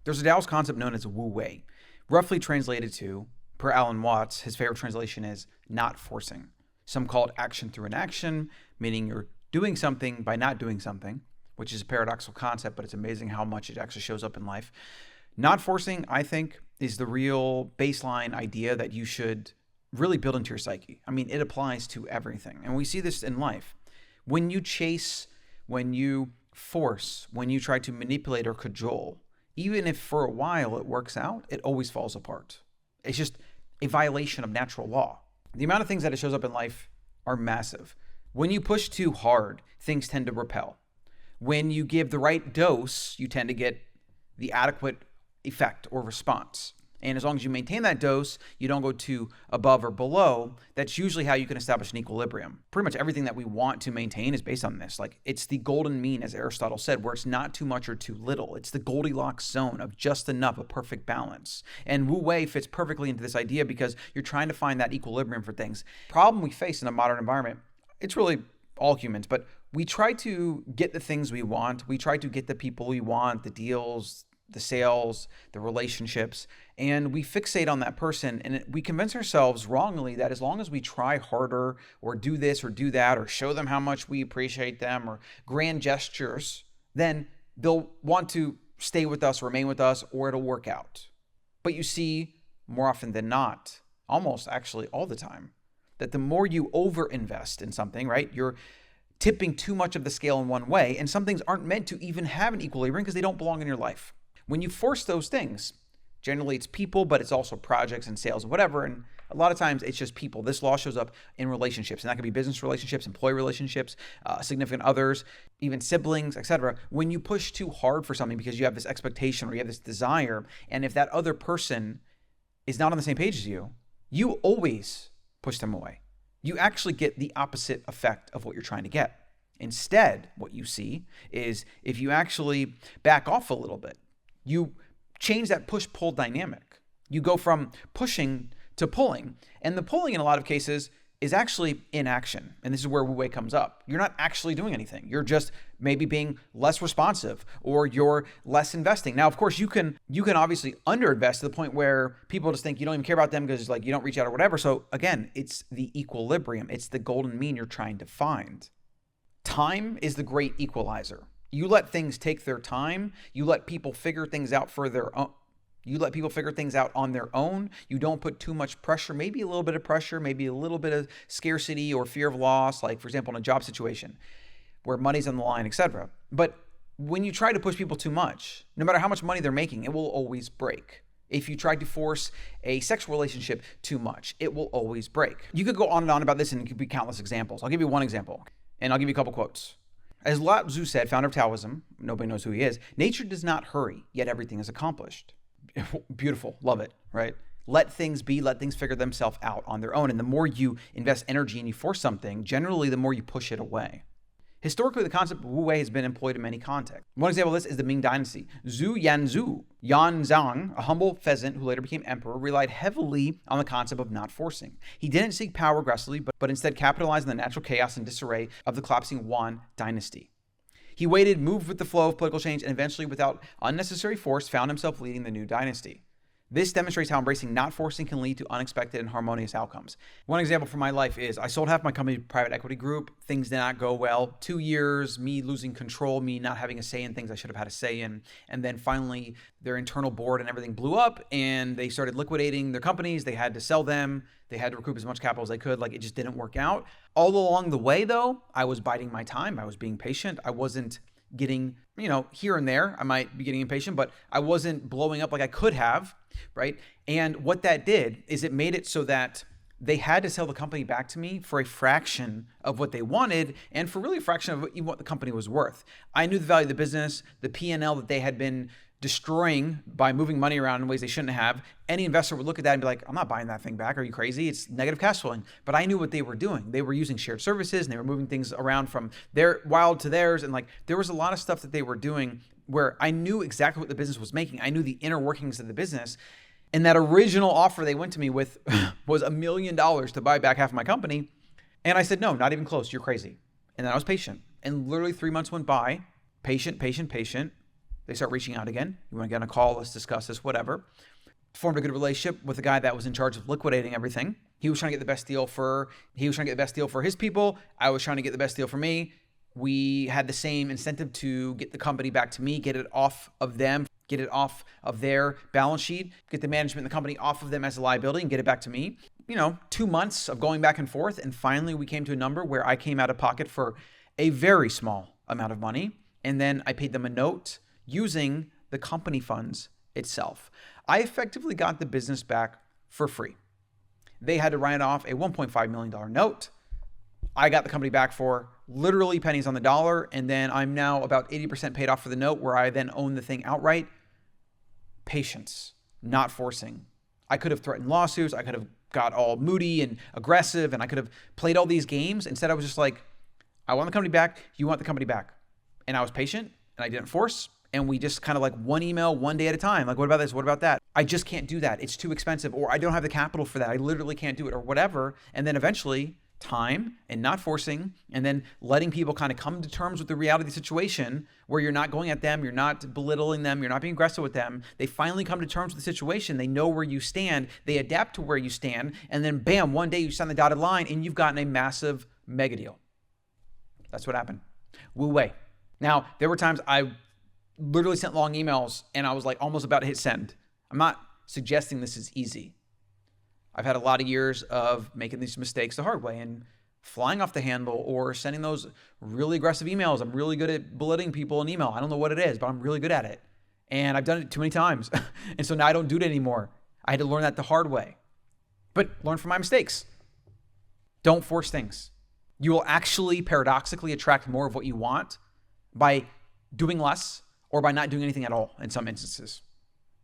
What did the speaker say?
There's a Taoist concept known as Wu Wei, roughly translated to, per Alan Watts, his favorite translation is not forcing. Some call it action through inaction, meaning you're doing something by not doing something, which is a paradoxical concept, but it's amazing how much it actually shows up in life. Not forcing, I think, is the real baseline idea that you should really build into your psyche. I mean, it applies to everything. And we see this in life. When you chase, when you force, when you try to manipulate or cajole, even if for a while it works out, it always falls apart. It's just a violation of natural law. The amount of things that it shows up in life are massive. When you push too hard, things tend to repel. When you give the right dose, you tend to get the adequate effect or response. And as long as you maintain that dose, you don't go too above or below, that's usually how you can establish an equilibrium. Pretty much everything that we want to maintain is based on this. Like, it's the golden mean, as Aristotle said, where it's not too much or too little. It's the Goldilocks zone of just enough, a perfect balance. And Wu Wei fits perfectly into this idea because you're trying to find that equilibrium for things. Problem we face in a modern environment, it's really all humans, but we try to get the things we want. We try to get the people we want, the deals, the sales, the relationships, and we fixate on that person, and we convince ourselves wrongly that as long as we try harder or do this or do that or show them how much we appreciate them or grand gestures, then they'll want to stay with us, remain with us, or it'll work out. But you see, more often than not, almost actually all the time, that the more you overinvest in something, right, you're tipping too much of the scale in one way, and some things aren't meant to even have an equilibrium because they don't belong in your life. When you force those things, generally it's people, but it's also projects and sales and whatever. And a lot of times it's just people. This law shows up in relationships, and that could be business relationships, employee relationships, significant others, even siblings, etc. When you push too hard for something because you have this expectation or you have this desire, and if that other person is not on the same page as you, you always push them away. You actually get the opposite effect of what you're trying to get. Instead, what you see is if you actually back off a little bit, you change that push-pull dynamic. You go from pushing to pulling. And the pulling in a lot of cases is actually inaction. And this is where Wu Wei comes up. You're not actually doing anything. You're just maybe being less responsive or you're less investing. Now, of course, you can obviously underinvest to the point where people just think you don't even care about them because like you don't reach out or whatever. So again, it's the equilibrium. It's the golden mean you're trying to find. Time is the great equalizer. You let things take their time. You let people figure things out for their own. You let people figure things out on their own. You don't put too much pressure, maybe a little bit of pressure, maybe a little bit of scarcity or fear of loss, like for example, in a job situation where money's on the line, etc. But when you try to push people too much, no matter how much money they're making, it will always break. If you try to force a sexual relationship too much, it will always break. You could go on and on about this and it could be countless examples. I'll give you one example and I'll give you a couple quotes. As Lao Tzu said, founder of Taoism, nobody knows who he is, nature does not hurry, yet everything is accomplished. Beautiful. Love it, right? Let things be, let things figure themselves out on their own. And the more you invest energy and you force something, generally the more you push it away. Historically, the concept of Wu Wei has been employed in many contexts. One example of this is the Ming Dynasty. Zhu Yanzhang, a humble peasant who later became emperor, relied heavily on the concept of not forcing. He didn't seek power aggressively, but instead capitalized on the natural chaos and disarray of the collapsing Yuan dynasty. He waited, moved with the flow of political change, and eventually, without unnecessary force, found himself leading the new dynasty. This demonstrates how embracing not forcing can lead to unexpected and harmonious outcomes. One example from my life is I sold half my company to private equity group. Things did not go well. 2 years, me losing control, me not having a say in things I should have had a say in. And then finally, their internal board and everything blew up and they started liquidating their companies. They had to sell them. They had to recoup as much capital as they could. Like, it just didn't work out. All along the way, though, I was biding my time. I was being patient. I wasn't getting, here and there, I might be getting impatient, but I wasn't blowing up like I could have, right? And what that did is it made it so that they had to sell the company back to me for a fraction of what they wanted and for really a fraction of even what the company was worth. I knew the value of the business, the P&L that they had been destroying by moving money around in ways they shouldn't have. Any investor would look at that and be like, I'm not buying that thing back. Are you crazy? It's negative cash flowing. But I knew what they were doing. They were using shared services and they were moving things around from their wild to theirs. And there was a lot of stuff that they were doing where I knew exactly what the business was making. I knew the inner workings of the business. And that original offer they went to me with was $1 million to buy back half of my company. And I said, no, not even close. You're crazy. And then I was patient. And literally 3 months went by, patient. They start reaching out again. You want to get on a call? Let's discuss this, whatever. Formed a good relationship with the guy that was in charge of liquidating everything. He was trying to get the best deal for his people. I was trying to get the best deal for me. We had the same incentive to get the company back to me, get it off of them, get it off of their balance sheet, get the management of the company off of them as a liability and get it back to me. 2 months of going back and forth. And finally we came to a number where I came out of pocket for a very small amount of money. And then I paid them a note using the company funds itself. I effectively got the business back for free. They had to write off a $1.5 million note. I got the company back for literally pennies on the dollar. And then I'm now about 80% paid off for the note, where I then own the thing outright. Patience, not forcing. I could have threatened lawsuits. I could have got all moody and aggressive, and I could have played all these games. Instead, I was just like, I want the company back. You want the company back. And I was patient and I didn't force. And we just kind of like one email, one day at a time. Like, what about this? What about that? I just can't do that. It's too expensive, or I don't have the capital for that. I literally can't do it, or whatever. And then eventually time and not forcing, and then letting people kind of come to terms with the reality of the situation, where you're not going at them, you're not belittling them, you're not being aggressive with them. They finally come to terms with the situation. They know where you stand. They adapt to where you stand. And then bam, one day you sign the dotted line and you've gotten a massive mega deal. That's what happened. Wu Wei. Now, there were times I literally sent long emails and I was like almost about to hit send. I'm not suggesting this is easy. I've had a lot of years of making these mistakes the hard way and flying off the handle or sending those really aggressive emails. I'm really good at belittling people in email. I don't know what it is, but I'm really good at it. And I've done it too many times. And so now I don't do it anymore. I had to learn that the hard way. But learn from my mistakes. Don't force things. You will actually paradoxically attract more of what you want by doing less or by not doing anything at all in some instances.